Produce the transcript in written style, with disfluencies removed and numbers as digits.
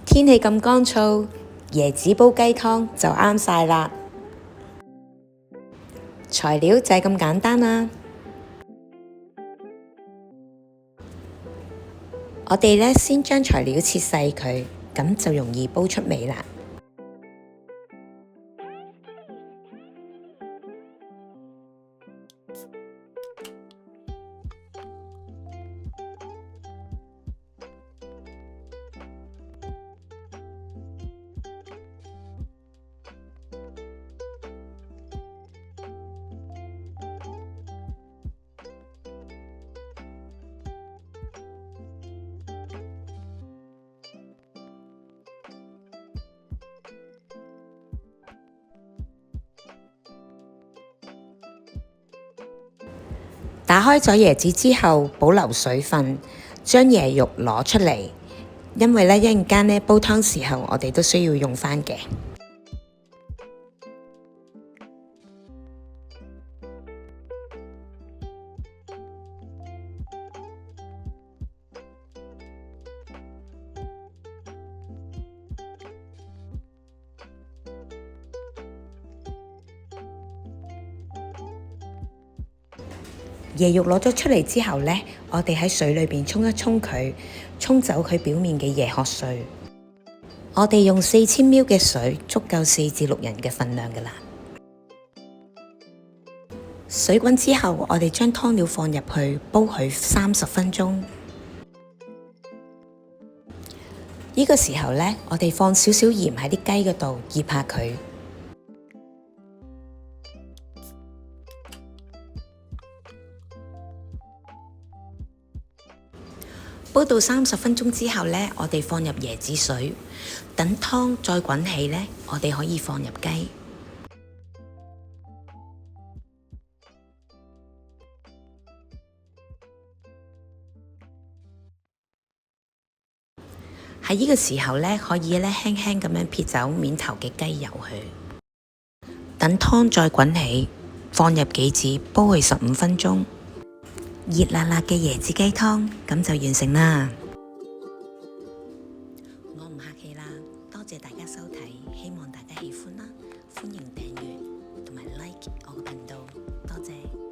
天氣咁乾燥，椰子煲雞湯就啱晒啦。材料就係咁簡單啦。我哋呢先將材料切細佢，咁就容易煲出味啦。打開咗椰子之後，保留水分，將椰肉攞出嚟，因為呢一陣間呢煲湯時候，我哋都需要用返嘅。椰肉攞咗出嚟之後呢，我哋喺水裏邊沖一沖佢，沖走佢表面嘅椰殼碎。我哋用4000ml嘅水，足夠4至6人嘅份量㗎喇。水滾之後，我哋將湯料放入去，煲佢30分鐘。呢個時候呢，我哋放少少鹽喺啲雞嗰度，醃下佢。煲到30分鐘之後呢，我哋放入椰子水，等湯再滾起呢，我哋可以放入雞。喺呢個時候呢，可以輕輕咁樣撇走面頭嘅雞油去，等湯再滾起，放入杞子煲佢15分鐘。熱辣辣嘅椰子雞湯咁就完成啦。我唔客氣啦，多謝大家收睇，希望大家喜歡啦，歡迎訂閱同埋 like 我嘅頻道，多謝。